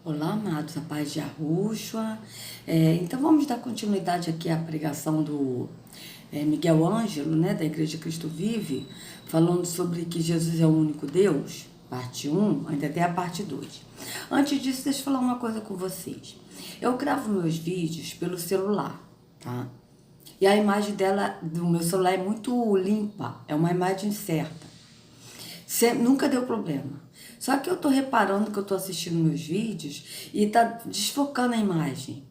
Olá, amados, a paz de Yahushua. Então vamos dar continuidade aqui à pregação do Miguel Ângelo, né, da Igreja Cristo Vive, falando sobre que Jesus é o único Deus, parte 1, ainda tem a parte 2. Antes disso, deixa eu falar uma coisa com vocês. Eu gravo meus vídeos pelo celular, tá? E a imagem do meu celular é muito limpa, é uma imagem certa. Nunca deu problema. Só que eu tô reparando que eu tô assistindo meus vídeos e tá desfocando a imagem.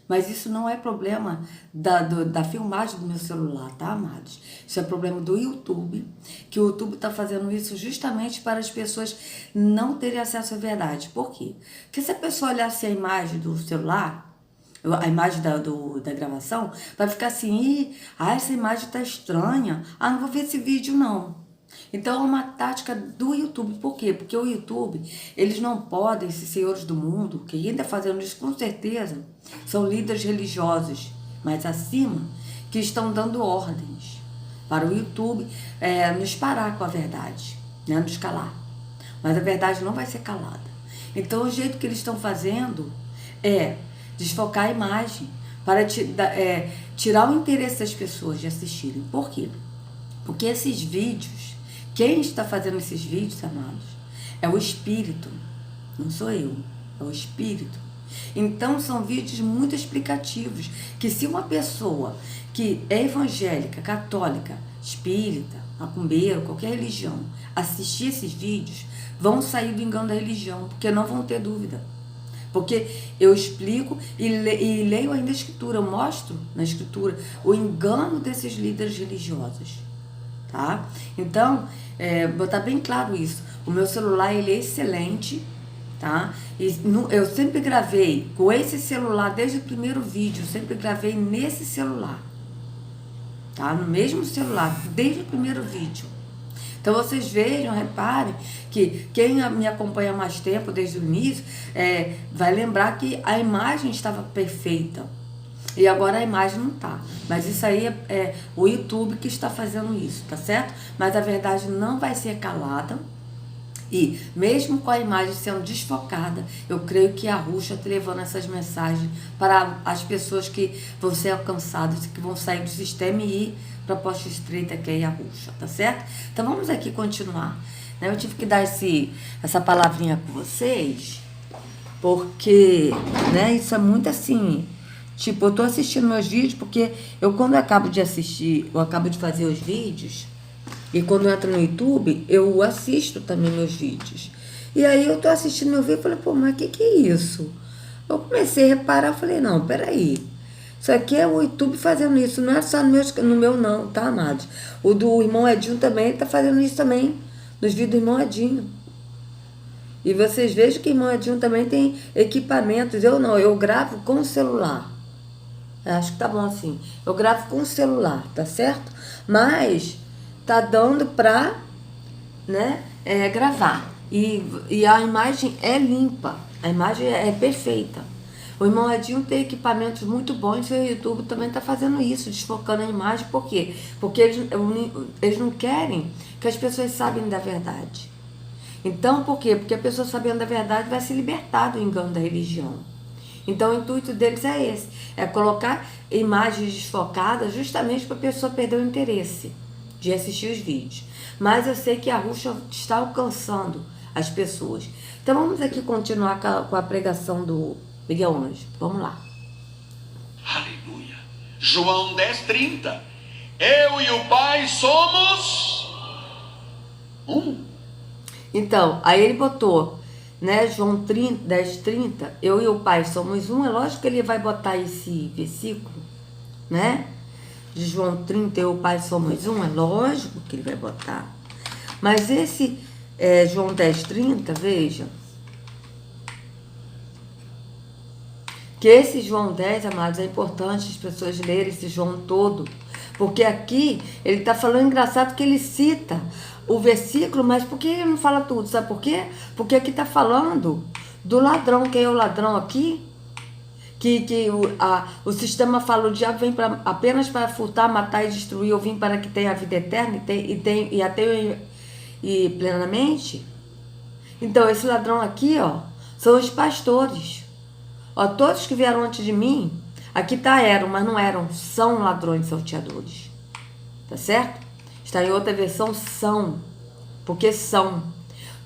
Mas isso não é problema da filmagem do meu celular, tá, amados? Isso é problema do YouTube, que o YouTube tá fazendo isso justamente para as pessoas não terem acesso à verdade. Por quê? Porque se a pessoa olhasse a imagem do celular, a imagem da gravação, vai ficar assim, essa imagem tá estranha, não vou ver esse vídeo não. Então é uma tática do YouTube. Por quê? Porque o YouTube, eles não podem, esses senhores do mundo, que ainda fazendo isso com certeza, são líderes religiosos, mas acima, que estão dando ordens para o YouTube nos parar com a verdade, né? Nos calar. Mas a verdade não vai ser calada. Então o jeito que eles estão fazendo é desfocar a imagem para tirar o interesse das pessoas de assistirem. Por quê? Porque esses vídeos, quem está fazendo esses vídeos, amados, é o Espírito, não sou eu, é o Espírito. Então são vídeos muito explicativos, que se uma pessoa que é evangélica, católica, espírita, macumbeiro, qualquer religião, assistir esses vídeos, vão sair do engano da religião, porque não vão ter dúvida. Porque eu explico e leio ainda a Escritura, eu mostro na Escritura o engano desses líderes religiosos. Tá? Então, botar bem claro isso. O meu celular, ele é excelente, tá? Eu sempre gravei com esse celular, desde o primeiro vídeo, eu sempre gravei nesse celular, tá? No mesmo celular, desde o primeiro vídeo. Então, vocês vejam, reparem, que quem me acompanha há mais tempo, desde o início, vai lembrar que a imagem estava perfeita. E agora a imagem não tá. Mas isso aí é o YouTube que está fazendo isso, tá certo? Mas a verdade não vai ser calada. E mesmo com a imagem sendo desfocada, eu creio que a Yahushua está levando essas mensagens para as pessoas que vão ser alcançadas, que vão sair do sistema e ir para a posta estreita, que é Yahushua, tá certo? Então vamos aqui continuar. Eu tive que dar essa palavrinha com vocês, porque isso é muito assim. Tipo, eu tô assistindo meus vídeos porque quando eu acabo de assistir, eu acabo de fazer os vídeos, e quando eu entro no YouTube, eu assisto também meus vídeos. E aí eu tô assistindo meu vídeo e falei, pô, mas que é isso? Eu comecei a reparar, eu falei, não, peraí. Isso aqui é o YouTube fazendo isso, não é só no meu não, tá, amados? O do irmão Edinho também, ele tá fazendo isso também, nos vídeos do irmão Edinho. E vocês vejam que o irmão Edinho também tem equipamentos, eu gravo com o celular. Acho que tá bom assim. Eu gravo com o celular, tá certo? Mas tá dando pra, gravar. E a imagem é limpa. A imagem é perfeita. O irmão Edinho tem equipamentos muito bons e o YouTube também tá fazendo isso, desfocando a imagem. Por quê? Porque eles não querem que as pessoas saibam da verdade. Então, por quê? Porque a pessoa sabendo da verdade vai se libertar do engano da religião. Então o intuito deles é esse, é colocar imagens desfocadas justamente para a pessoa perder o interesse de assistir os vídeos. Mas eu sei que a Yahushua está alcançando as pessoas. Então vamos aqui continuar com a pregação do Miguel Ângelo. Vamos lá. Aleluia. João 10:30. Eu e o Pai somos um. Então, aí ele botou, João 10:30, eu e o Pai somos um. É lógico que ele vai botar esse versículo, de João 30, eu e o Pai somos um. É lógico que ele vai botar. Mas esse João 10:30, veja, que esse João 10, amados, é importante as pessoas lerem esse João todo, porque aqui ele está falando, engraçado que ele cita o versículo, mas por que ele não fala tudo? Sabe por quê? Porque aqui está falando do ladrão. Quem é o ladrão aqui? Que o sistema fala, o diabo vem apenas para furtar, matar e destruir, ou vim para que tenha a vida eterna e até plenamente. Então esse ladrão aqui, São os pastores. Ó, todos que vieram antes de mim, aqui tá eram, mas não eram, são ladrões e salteadores. Tá certo? Está em outra versão, são, porque são.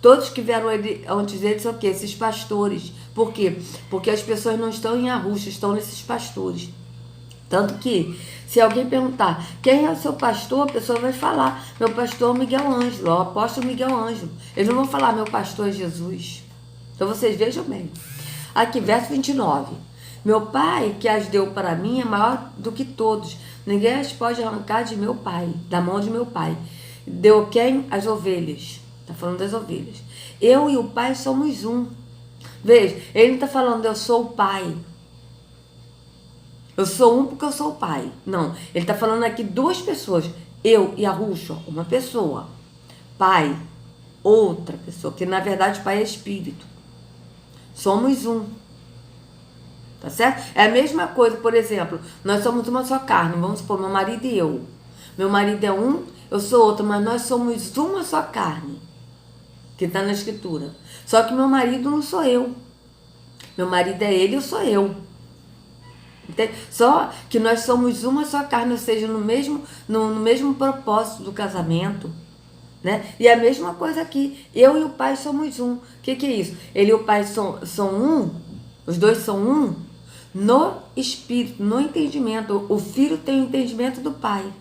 Todos que vieram antes deles são o quê? Esses pastores. Por quê? Porque as pessoas não estão em Arusha, estão nesses pastores. Tanto que, se alguém perguntar quem é o seu pastor, a pessoa vai falar, meu pastor Miguel Ângelo, o apóstolo Miguel Ângelo. Eles não vão falar, meu pastor é Jesus. Então vocês vejam bem. Aqui, verso 29. Meu pai, que as deu para mim, é maior do que todos. Ninguém as pode arrancar de meu pai, da mão de meu pai. Deu quem? As ovelhas. Está falando das ovelhas. Eu e o pai somos um. Veja, ele não está falando eu sou o pai. Eu sou um porque eu sou o pai. Não, ele está falando aqui duas pessoas. Eu e a Ruxa, uma pessoa. Pai, outra pessoa. Que na verdade pai é espírito. Somos um. Tá certo? É a mesma coisa, por exemplo, nós somos uma só carne. Vamos supor, meu marido e eu. Meu marido é um, eu sou outro, mas nós somos uma só carne. Que está na escritura. Só que meu marido não sou eu. Meu marido é ele, eu sou eu. Entende? Só que nós somos uma só carne, ou seja, no mesmo propósito do casamento. Né? E a mesma coisa aqui. Eu e o pai somos um. O que é isso? Ele e o pai são um. Os dois são um. No espírito, no entendimento. O filho tem o entendimento do pai.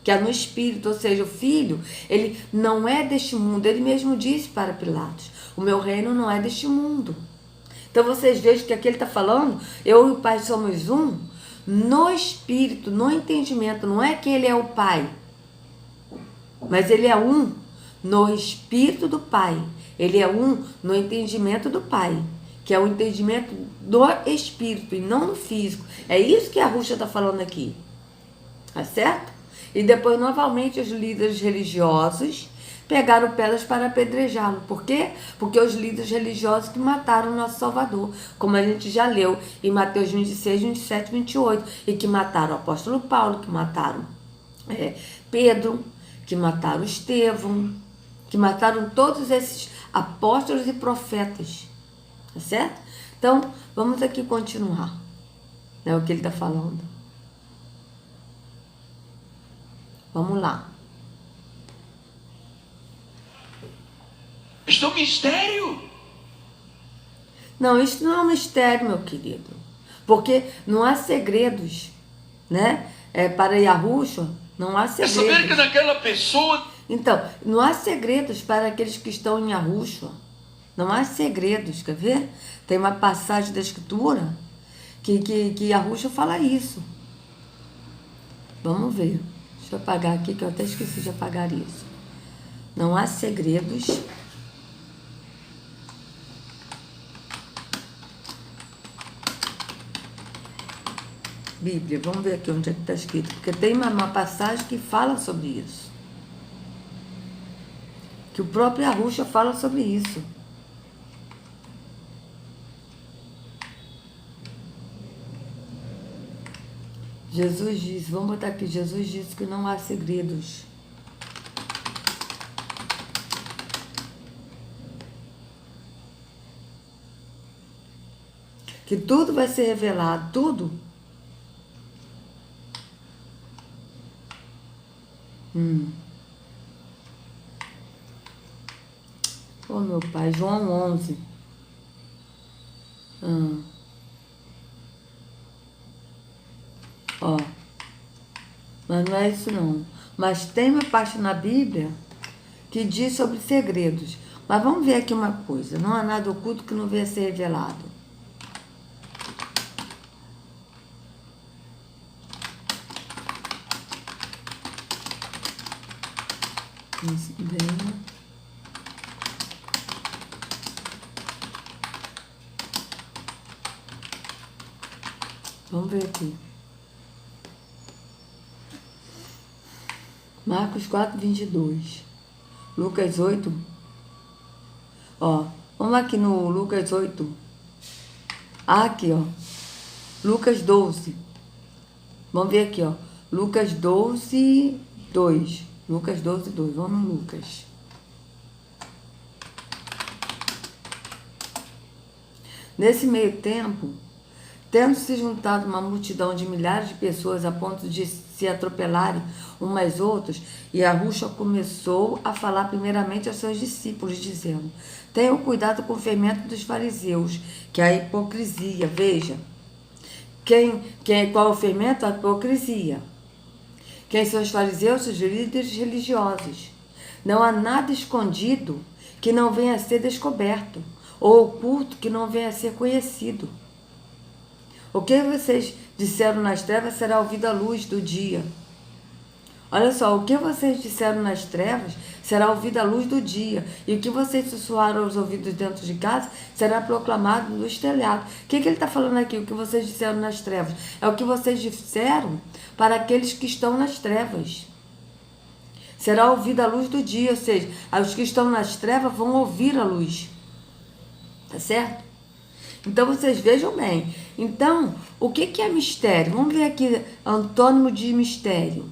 Que é no espírito, ou seja, o filho, ele não é deste mundo. Ele mesmo disse para Pilatos, o meu reino não é deste mundo. Então vocês vejam que aqui ele está falando, eu e o pai somos um, no espírito, no entendimento. Não é que ele é o pai, mas ele é um no espírito do pai. Ele é um no entendimento do pai, que é o entendimento do espírito e não do físico. É isso que a Ruxa está falando aqui. Tá certo? E depois, novamente, os líderes religiosos pegaram pedras para apedrejá-lo. Por quê? Porque os líderes religiosos que mataram o nosso Salvador, como a gente já leu em Mateus 26, 27, 28, e que mataram o apóstolo Paulo, que mataram Pedro, que mataram Estevão, que mataram todos esses apóstolos e profetas. Tá certo? Então, vamos aqui continuar, né, o que ele está falando. Vamos lá. Isto é um mistério. Não, isso não é um mistério, meu querido. Porque não há segredos, né? Para Yahushua, não há É segredos. saber que naquela pessoa... Então, não há segredos para aqueles que estão em Yahushua. Não há segredos, quer ver? Tem uma passagem da Escritura que Yahushua fala isso. Vamos ver. Deixa eu apagar aqui, que eu até esqueci de apagar isso. Não há segredos. Bíblia, vamos ver aqui onde é que está escrito. Porque tem uma passagem que fala sobre isso. Que o próprio Yahushua fala sobre isso. Jesus disse, vamos botar aqui, Jesus disse que não há segredos. Que tudo vai ser revelado, tudo. Oh, meu pai, João 11. Ó, mas não é isso não. Mas tem uma parte na Bíblia que diz sobre segredos. Mas vamos ver aqui uma coisa. Não há nada oculto que não venha a ser revelado. Isso, bem. Vamos ver aqui. Marcos 4, 22. Lucas 8. Ó, vamos aqui no Lucas 8. Aqui, ó. Lucas 12. Vamos ver aqui, ó. Lucas 12, 2. Lucas 12, 2. Vamos no Lucas. Nesse meio tempo, tendo se juntado uma multidão de milhares de pessoas a ponto de se atropelarem umas às outras, Yahushua começou a falar primeiramente aos seus discípulos, dizendo: tenham cuidado com o fermento dos fariseus, que é a hipocrisia. Veja, qual é o fermento? A hipocrisia. Quem são os fariseus? Os líderes religiosos. Não há nada escondido que não venha a ser descoberto, ou oculto que não venha a ser conhecido. O que vocês disseram nas trevas será ouvido à luz do dia. Olha só, o que vocês disseram nas trevas será ouvido à luz do dia. E o que vocês sussurraram aos ouvidos dentro de casa será proclamado nos telhados. O que ele está falando aqui? O que vocês disseram nas trevas? É o que vocês disseram para aqueles que estão nas trevas. Será ouvido à luz do dia, ou seja, os que estão nas trevas vão ouvir a luz. Tá certo? Então, vocês vejam bem. Então, o que é mistério? Vamos ver aqui, antônimo de mistério.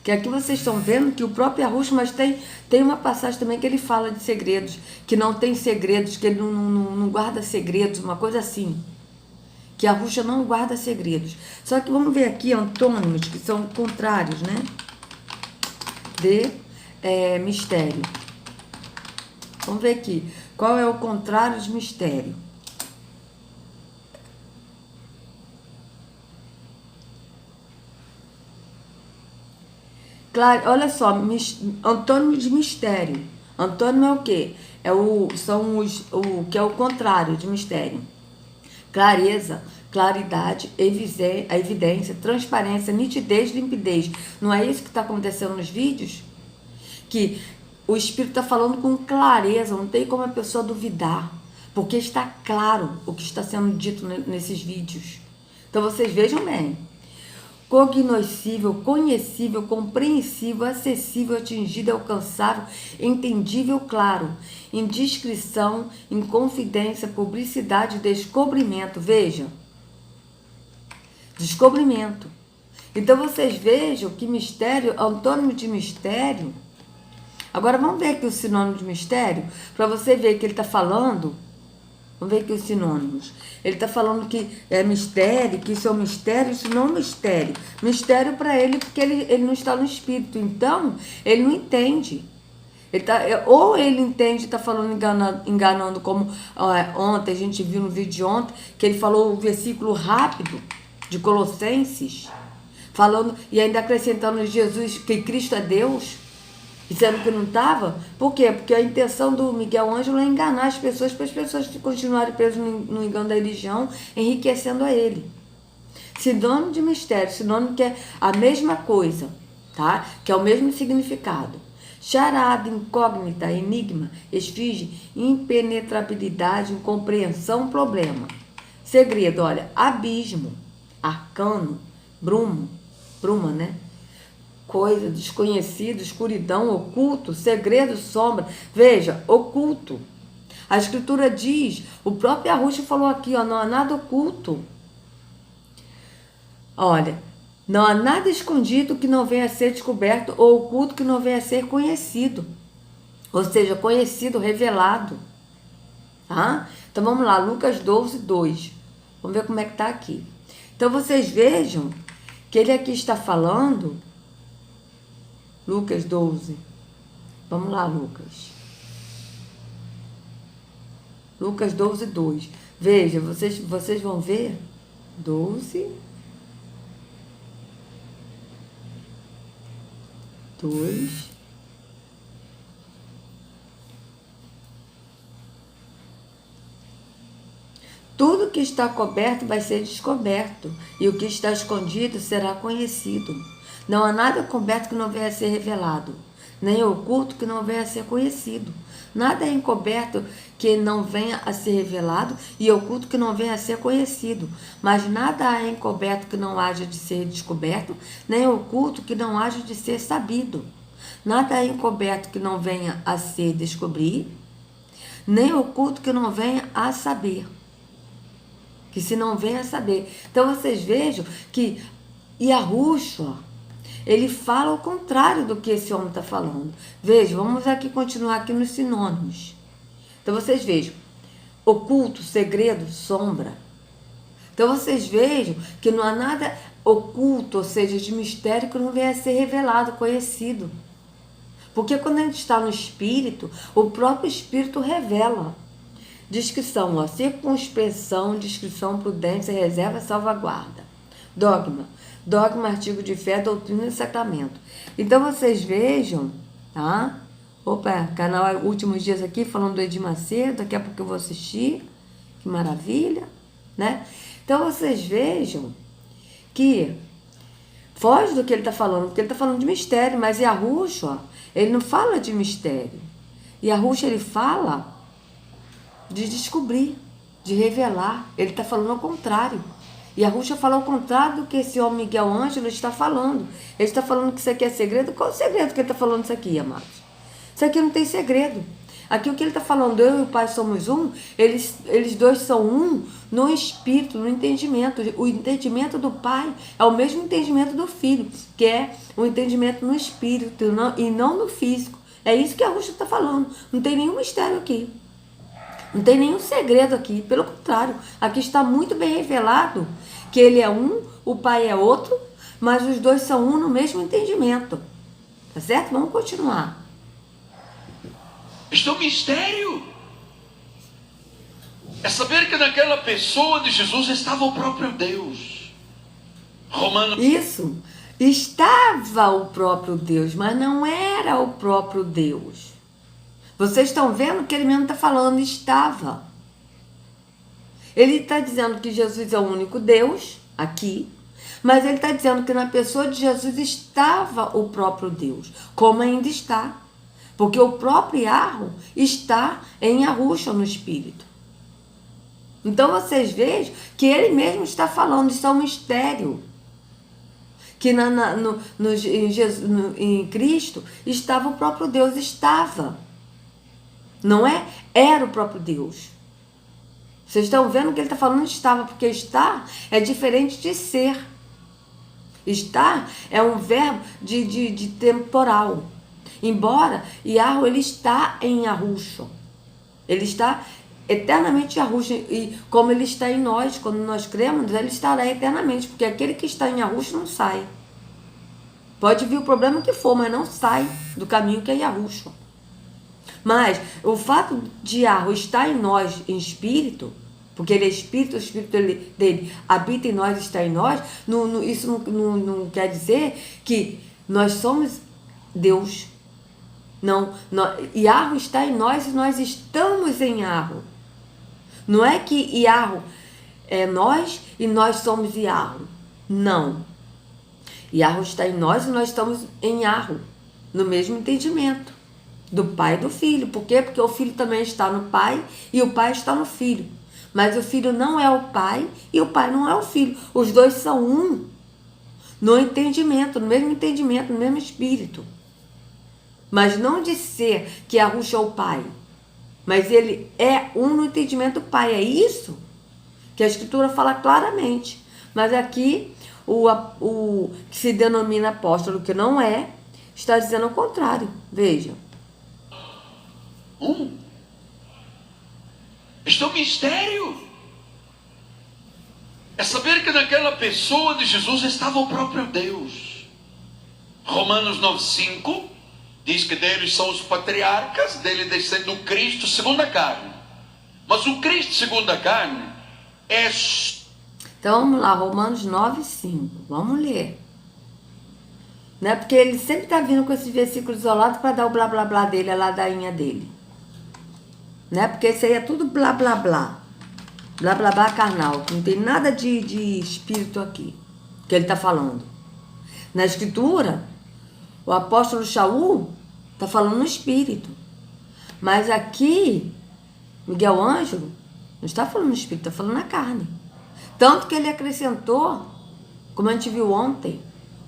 Que aqui vocês estão vendo que o próprio Yahushua, mas tem uma passagem também que ele fala de segredos, que não tem segredos, que ele não guarda segredos, uma coisa assim. Que Yahushua não guarda segredos. Só que vamos ver aqui antônimos, que são contrários, né? De mistério. Vamos ver aqui. Qual é o contrário de mistério? Claro, olha só, antônimo de mistério. Antônimo é o quê? O que é o contrário de mistério. Clareza, claridade, a evidência, transparência, nitidez, limpidez. Não é isso que está acontecendo nos vídeos? Que o Espírito está falando com clareza, não tem como a pessoa duvidar, porque está claro o que está sendo dito nesses vídeos. Então vocês vejam bem. Cognoscível, conhecível, compreensível, acessível, atingido, alcançável, entendível, claro. Indiscrição, inconfidência, publicidade, descobrimento. Veja. Descobrimento. Então vocês vejam que mistério, antônimo de mistério. Agora vamos ver aqui o sinônimo de mistério, para você ver que ele está falando. Vamos ver aqui os sinônimos. Ele está falando que é mistério, que isso é um mistério, isso não é um mistério. Mistério para ele, porque ele não está no espírito. Então, ele não entende. Ou ele entende e está falando enganando, como ontem, a gente viu no vídeo de ontem, que ele falou o versículo rápido de Colossenses, falando e ainda acrescentando Jesus, que Cristo é Deus. Dizendo que não estava. Por quê? Porque a intenção do Miguel Ângelo é enganar as pessoas, para as pessoas continuarem presas no engano da religião, enriquecendo a ele. Sinônimo de mistério, sinônimo que é a mesma coisa, tá? Que é o mesmo significado. Charada, incógnita, enigma, esfinge, impenetrabilidade, incompreensão, problema. Segredo, olha, abismo, arcano, bruma, né? Coisa, desconhecido, escuridão, oculto, segredo, sombra. Veja, oculto. A escritura diz, o próprio Yahushua falou aqui, ó, não há nada oculto. Olha, não há nada escondido que não venha a ser descoberto ou oculto que não venha a ser conhecido. Ou seja, conhecido, revelado. Tá? Então vamos lá, Lucas 12, 2. Vamos ver como é que está aqui. Então vocês vejam que ele aqui está falando... Lucas 12. Vamos lá, Lucas. Lucas 12, 2. Veja, vocês vão ver. 12. 2. Tudo que está coberto vai ser descoberto, e o que está escondido será conhecido. Não há nada coberto que não venha a ser revelado, nem oculto que não venha a ser conhecido. Nada é encoberto que não venha a ser revelado e oculto que não venha a ser conhecido. Mas nada é encoberto que não haja de ser descoberto, nem oculto que não haja de ser sabido. Nada é encoberto que não venha a ser descobrir, nem oculto que não venha a saber. Que se não venha a saber. Então vocês vejam que Yahushua, ele fala o contrário do que esse homem está falando. Vejam, vamos aqui continuar aqui nos sinônimos. Então vocês vejam. oculto, segredo, sombra. Então vocês vejam que não há nada oculto, ou seja, de mistério que não venha a ser revelado, conhecido. Porque quando a gente está no Espírito, o próprio Espírito revela. Descrição, ó, circunspeção, descrição, prudência, reserva, salvaguarda. Dogma. Dogma, artigo de fé, doutrina e sacramento. Então vocês vejam, tá? Opa, canal Últimos Dias aqui, falando do Edir Macedo, daqui a pouco eu vou assistir. Que maravilha, né? Então vocês vejam que foge do que ele está falando, porque ele está falando de mistério, mas Yahushua, ele não fala de mistério. Yahushua, ele fala de descobrir, de revelar. Ele está falando ao contrário. Yahushua fala ao contrário do que esse homem Miguel Ângelo está falando. Ele está falando que isso aqui é segredo. Qual é o segredo que ele está falando isso aqui, amados? Isso aqui não tem segredo. Aqui o que ele está falando, eu e o Pai somos um, eles dois são um no espírito, no entendimento. O entendimento do Pai é o mesmo entendimento do Filho, que é o entendimento no espírito e não no físico. É isso que a Rússia está falando. Não tem nenhum mistério aqui. Não tem nenhum segredo aqui. Pelo contrário, aqui está muito bem revelado que ele é um, o Pai é outro, mas os dois são um no mesmo entendimento. Tá certo? Vamos continuar. Este é um mistério. É saber que naquela pessoa de Jesus estava o próprio Deus. Romanos. Isso. Estava o próprio Deus, mas não era o próprio Deus. Vocês estão vendo que ele mesmo está falando estava. Ele está dizendo que Jesus é o único Deus, aqui, mas ele está dizendo que na pessoa de Jesus estava o próprio Deus, como ainda está. Porque o próprio Yahweh está em Yahushua no Espírito. Então vocês vejam que ele mesmo está falando, isso é um mistério. Que em Cristo estava o próprio Deus, estava. Não é? Era o próprio Deus. Vocês estão vendo que ele está falando estava, porque estar é diferente de ser. Estar é um verbo de temporal. Embora Yahweh, ele está em Yahushua. Ele está eternamente em Yahushua. E como ele está em nós, quando nós cremos, ele estará eternamente. Porque aquele que está em Yahushua não sai. Pode vir o problema que for, mas não sai do caminho que é Yahushua. Mas o fato de Yahweh estar em nós em espírito, porque ele é espírito, o espírito dele habita em nós, está em nós, isso não quer dizer que nós somos Deus. Não, Yahweh está em nós e nós estamos em Yahweh. Não é que Yahweh é nós e nós somos Yahweh. Não. Yahweh está em nós e nós estamos em Yahweh, no mesmo entendimento do Pai e do Filho. Por quê? Porque o Filho também está no Pai e o Pai está no Filho. Mas o Filho não é o Pai e o Pai não é o Filho. Os dois são um no entendimento, no mesmo Espírito. Mas não de ser que Yahushua é o Pai, mas ele é um no entendimento do Pai. É isso que a Escritura fala claramente. Mas aqui, o que se denomina apóstolo, que não é, está dizendo o contrário. Veja. Este é um mistério. É saber que naquela pessoa de Jesus estava o próprio Deus. Romanos 9:5 diz que deles são os patriarcas, dele descendo o Cristo segundo a carne. Mas o Cristo segundo a carne é... Então vamos lá, Romanos 9:5. Vamos ler. Não é porque ele sempre está vindo com esses versículos isolados para dar o blá blá blá dele, a ladainha dele. Não é porque isso aí é tudo blá blá blá. Blá blá blá carnal. Não tem nada de espírito aqui que ele está falando. Na Escritura, o apóstolo Shaul está falando no espírito. Mas aqui, Miguel Ângelo não está falando no espírito, está falando na carne. Tanto que ele acrescentou, como a gente viu ontem,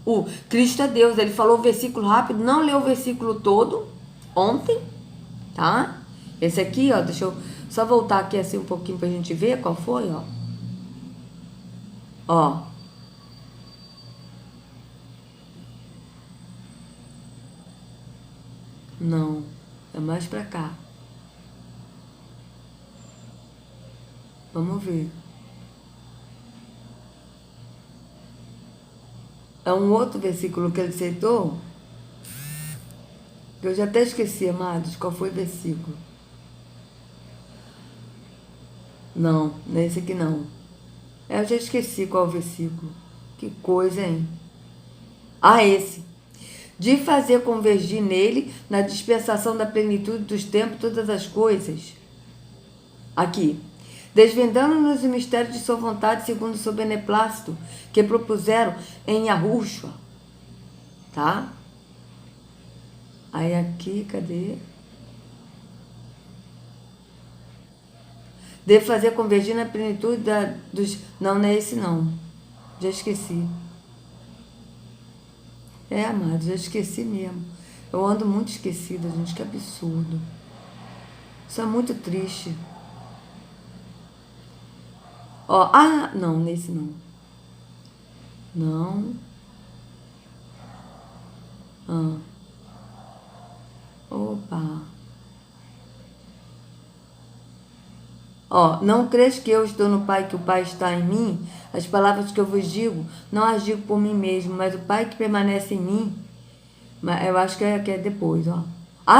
o Cristo é Deus. Ele falou o versículo rápido, não leu o versículo todo ontem, tá? Esse aqui, ó, deixa eu só voltar aqui assim um pouquinho pra gente ver qual foi, ó. Ó. Não, é mais pra cá. Vamos ver. É um outro versículo que ele citou, que eu já até esqueci, amados, qual foi o versículo. Não, nesse aqui não. Eu já esqueci qual é o versículo. Que coisa, hein? Ah, esse. De fazer convergir nele, na dispensação da plenitude dos tempos, todas as coisas. Aqui. Desvendando-nos o mistério de sua vontade, segundo o seu beneplácito, que propuseram em Yahushua. Tá? Aí aqui, cadê? Deve fazer convergir na plenitude dos... Não é esse não. Já esqueci. Amado, já esqueci mesmo. Eu ando muito esquecida, gente, que absurdo. Isso é muito triste. Ó, não, nesse não. Não. Opa. Ó, não crees que eu estou no Pai, que o Pai está em mim? As palavras que eu vos digo, não as digo por mim mesmo, mas o Pai que permanece em mim. Mas eu acho que é depois, ó.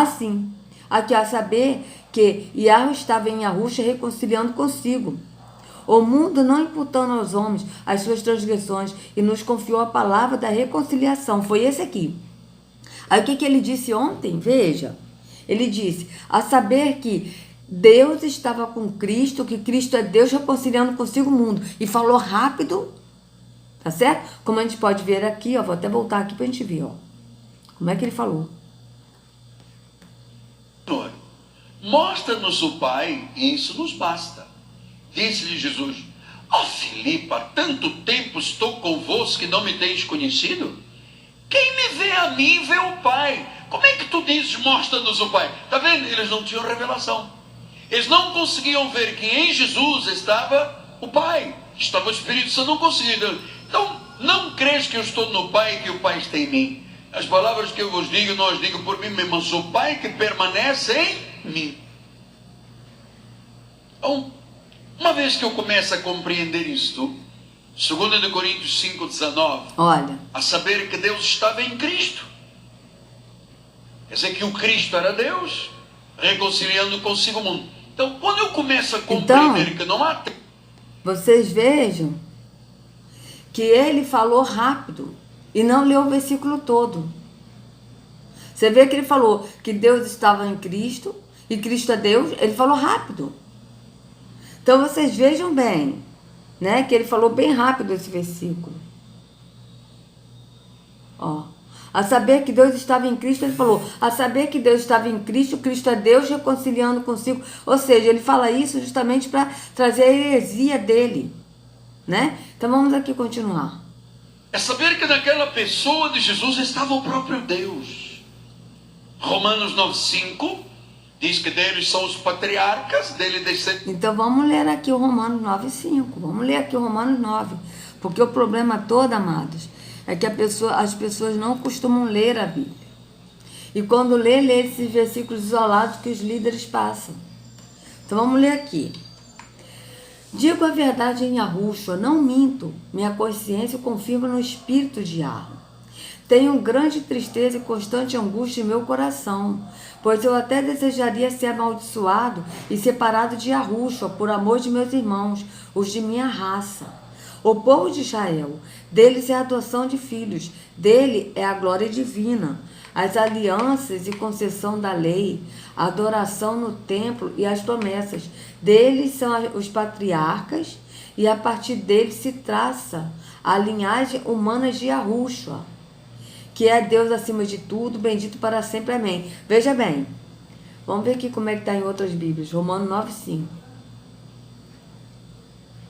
Sim. Aqui, a saber que Yahweh estava em Yahushua reconciliando consigo o mundo, não imputando aos homens as suas transgressões, e nos confiou a palavra da reconciliação. Foi esse aqui. Aí o que ele disse ontem? Veja. Ele disse, a saber que Deus estava com Cristo, que Cristo é Deus reconciliando consigo o mundo. E falou rápido, tá certo? Como a gente pode ver aqui, ó, vou até voltar aqui pra gente ver, ó. Como é que ele falou? Senhor, mostra-nos o Pai, e isso nos basta. Disse-lhe Jesus, Filipe, há tanto tempo estou convosco que não me tens conhecido? Quem me vê a mim, vê o Pai. Como é que tu dizes, mostra-nos o Pai? Está vendo? Eles não tinham revelação. Eles não conseguiam ver que em Jesus estava o Pai. Estava o Espírito Santo, não conseguiam. Então, não crees que eu estou no Pai e que o Pai está em mim. As palavras que eu vos digo, não as digo por mim mesmo, mas o Pai que permanece em mim. Então, uma vez que eu começo a compreender isto, 2 Coríntios 5,19, olha, a saber que Deus estava em Cristo. Quer dizer que o Cristo era Deus, reconciliando consigo o mundo. Então, quando eu começo a compreender que não há... Vocês vejam que ele falou rápido e não leu o versículo todo. Você vê que ele falou que Deus estava em Cristo e Cristo é Deus, ele falou rápido. Então, vocês vejam bem, né, que ele falou bem rápido esse versículo. Ó, a saber que Deus estava em Cristo, ele falou, a saber que Deus estava em Cristo, Cristo é Deus reconciliando consigo. Ou seja, ele fala isso justamente para trazer a heresia dele, né? Então vamos aqui continuar. É saber que naquela pessoa de Jesus estava o próprio Deus. Romanos 9,5 diz que deles são os patriarcas, dele descendem. Então vamos ler aqui o Romanos 9,5. Vamos ler aqui o Romanos 9. Porque o problema todo, amados, é que as pessoas não costumam ler a Bíblia. E quando lê esses versículos isolados que os líderes passam. Então vamos ler aqui. Digo a verdade em Yahushua, não minto. Minha consciência confirma no espírito de Yahweh. Tenho grande tristeza e constante angústia em meu coração, pois eu até desejaria ser amaldiçoado e separado de Yahushua por amor de meus irmãos, os de minha raça. O povo de Israel, deles é a adoção de filhos, dele é a glória divina, as alianças e concessão da lei, a adoração no templo e as promessas. Deles são os patriarcas e a partir deles se traça a linhagem humana de Yahushua, que é Deus acima de tudo, bendito para sempre, amém. Veja bem, vamos ver aqui como é que está em outras Bíblias, Romanos 9,5.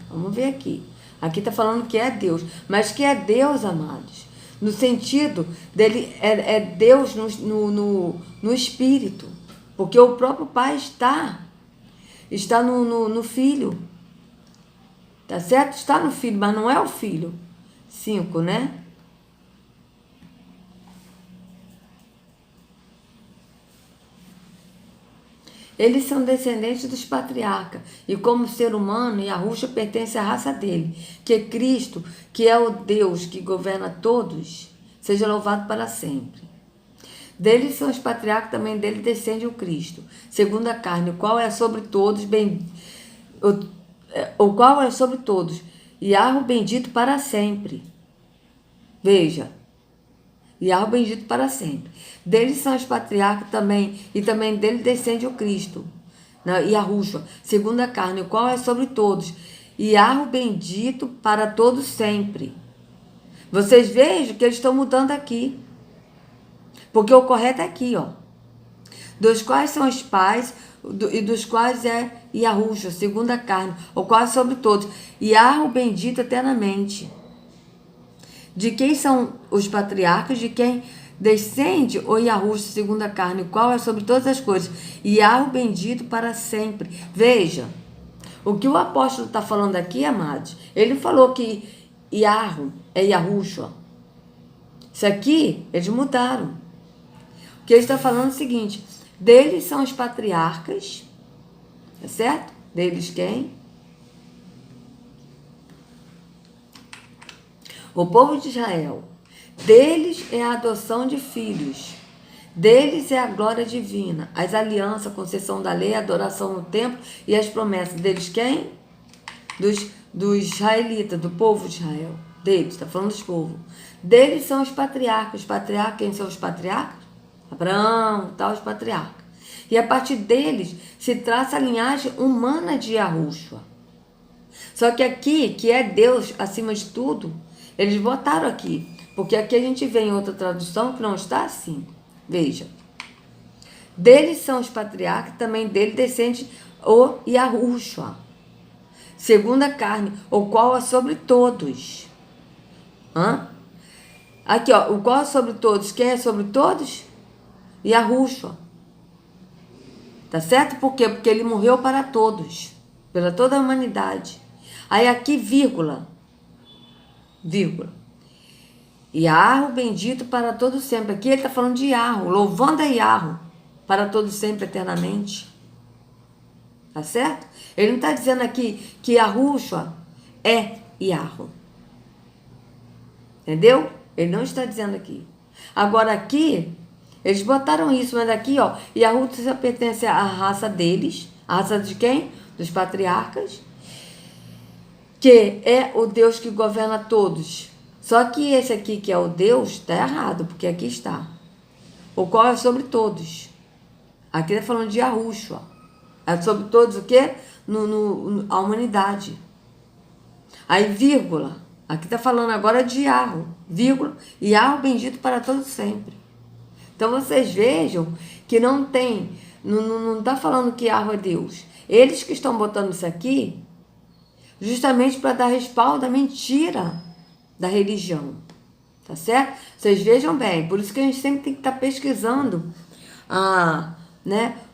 Vamos ver aqui. Aqui está falando que é Deus, mas que é Deus, amados, no sentido dele, é Deus no Espírito, porque o próprio Pai está no Filho, tá certo? Está no Filho, mas não é o Filho. 5, né? Eles são descendentes dos patriarcas, e como ser humano, Yahushua pertence à raça dele, que Cristo, que é o Deus que governa todos, seja louvado para sempre. Deles são os patriarcas, também dele descende o Cristo, segundo a carne, o qual é sobre todos, o qual é sobre todos, Yahweh bendito para sempre. Veja, Yahweh bendito para sempre. Deles são os patriarcas também, e também dele descende o Cristo, Yahushua, segundo a carne, o qual é sobre todos, Yahweh bendito para todos sempre. Vocês vejam que eles estão mudando aqui, porque o correto é aqui, ó. Dos quais são os pais, e dos quais é Yahushua, segundo a carne, o qual é sobre todos, Yahweh bendito eternamente. De quem são os patriarcas, de quem descende o Yahushua, segundo a carne, o qual é sobre todas as coisas, Yahweh bendito para sempre. Veja, o que o apóstolo está falando aqui, amados, ele falou que Yahweh é Yahushua. Isso aqui, eles mudaram. O que ele está falando é o seguinte: deles são os patriarcas, tá certo? Deles quem? O povo de Israel. Deles é a adoção de filhos. Deles é a glória divina, as alianças, a concessão da lei, a adoração no templo e as promessas. Deles quem? Dos israelitas, do povo de Israel. Deles, está falando dos povos. Deles são os patriarcas. Os patriarcas, quem são os patriarcas? Abraão, tal, os patriarcas. E a partir deles se traça a linhagem humana de Yahushua. Só que aqui, que é Deus acima de tudo, eles botaram aqui. Porque aqui a gente vê em outra tradução que não está assim. Veja. Deles são os patriarcas, também dele descende o Yahushua, segundo a carne, o qual é sobre todos. Aqui, ó, o qual é sobre todos. Quem é sobre todos? Yahushua. Tá certo? Por quê? Porque ele morreu para todos, pela toda a humanidade. Aí aqui, vírgula. Yahweh bendito para todo sempre. Aqui ele está falando de Yahweh, louvando a Yahweh para todo sempre, eternamente. Tá certo? Ele não está dizendo aqui que Yahushua é Yahweh. Entendeu? Ele não está dizendo aqui. Agora aqui, eles botaram isso, mas aqui, ó, Yahushua pertence à raça deles. A raça de quem? Dos patriarcas. Que é o Deus que governa todos. Só que esse aqui, que é o Deus, está errado, porque aqui está. O qual é sobre todos. Aqui está falando de Yahushua. É sobre todos o quê? A humanidade. Aí, vírgula. Aqui está falando agora de Yahweh. Vírgula. Yahweh bendito para todos sempre. Então, vocês vejam que não tem... Não está falando que Yahweh é Deus. Eles que estão botando isso aqui justamente para dar respaldo à mentira da religião, tá certo? Vocês vejam bem, por isso que a gente sempre tem que estar pesquisando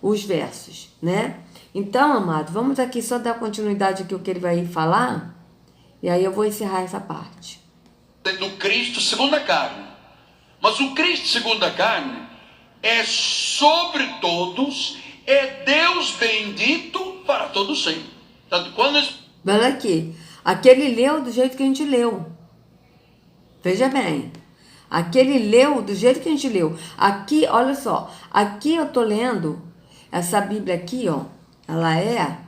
os versos, né? Então, amado, vamos aqui só dar continuidade aqui ao que ele vai falar, e aí eu vou encerrar essa parte. Do Cristo segundo a carne, mas o Cristo segundo a carne é sobre todos, é Deus bendito para todos sempre. Tanto quando... Olha aqui, aqui ele leu do jeito que a gente leu. Veja bem, aqui ele leu do jeito que a gente leu. Aqui, olha só, aqui eu tô lendo essa Bíblia aqui, ó. Ela é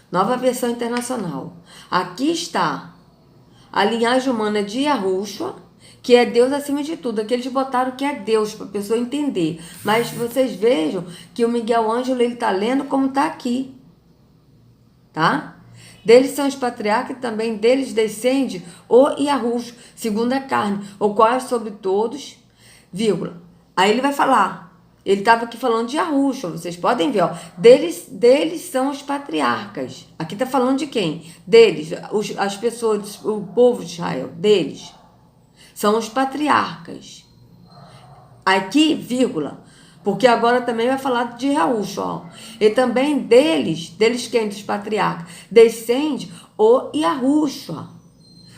Nova Versão Internacional. Aqui está a linhagem humana de Yahushua, que é Deus acima de tudo. Aqui eles botaram que é Deus, para a pessoa entender. Mas vocês vejam que o Miguel Ângelo, ele tá lendo como tá aqui. Tá? Deles são os patriarcas, também deles descende o Yahushua, segundo a carne, o qual é sobre todos, vírgula. Aí ele vai falar, ele estava aqui falando de Yahushua, vocês podem ver, ó. Deles são os patriarcas. Aqui está falando de quem? Deles, as pessoas, o povo de Israel, deles. São os patriarcas. Aqui, vírgula. Porque agora também vai falar de Yahushua, ó. E também deles quem? Dos patriarcas, descende o Yahushua,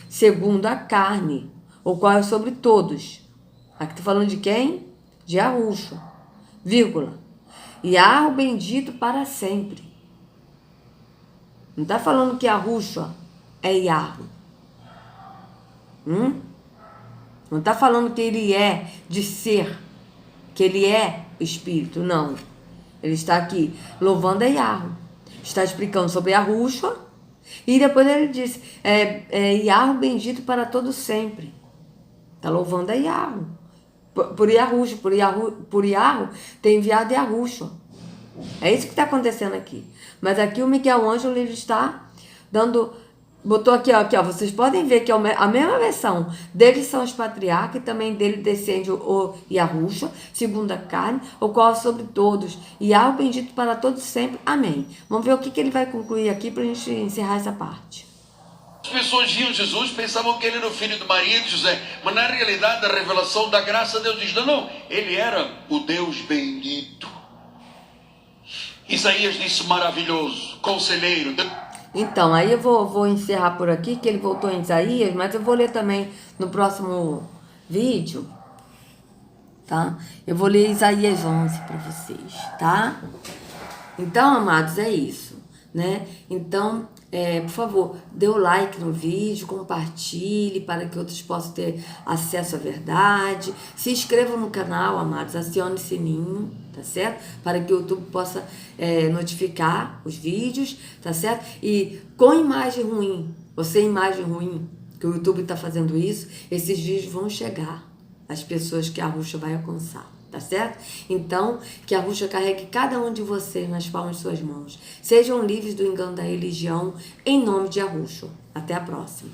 segundo a carne, o qual é sobre todos. Aqui está falando de quem? De Yahushua, vírgula. Yahweh bendito para sempre. Não está falando que Yahushua é Yahweh. Não está falando que ele é de ser, que ele é Espírito, não. Ele está aqui louvando a Yahweh. Está explicando sobre Yahushua. E depois ele diz, Yahweh bendito para todo sempre. Está louvando a Yahweh. Por Yahushua, por Yahweh, tem enviado Yahushua. É isso que está acontecendo aqui. Mas aqui o Miguel Ângelo, ele está dando... Botou aqui, ó, vocês podem ver que é a mesma versão. Deles são os patriarcas, e também dele descende o Yahushua, segundo a carne, o qual é sobre todos. E há o bendito para todos sempre. Amém. Vamos ver o que ele vai concluir aqui para a gente encerrar essa parte. As pessoas viam Jesus, pensavam que ele era o filho de Maria e de José. Mas na realidade, a revelação da graça de Deus diz, não, ele era o Deus bendito. Isaías disse maravilhoso, conselheiro. Então, aí eu vou encerrar por aqui, que ele voltou em Isaías, mas eu vou ler também no próximo vídeo, tá? Eu vou ler Isaías 11 para vocês, tá? Então, amados, é isso, né? Então, por favor, dê o like no vídeo, compartilhe para que outros possam ter acesso à verdade. Se inscrevam no canal, amados, acione o sininho, tá certo? Para que o YouTube possa notificar os vídeos, tá certo? E com imagem ruim, ou sem imagem ruim, que o YouTube está fazendo isso, esses vídeos vão chegar às pessoas que a Yahushua vai alcançar. Tá certo? Então, que a Yahushua carregue cada um de vocês nas palmas de suas mãos. Sejam livres do engano da religião, em nome de Yahushua. Até a próxima.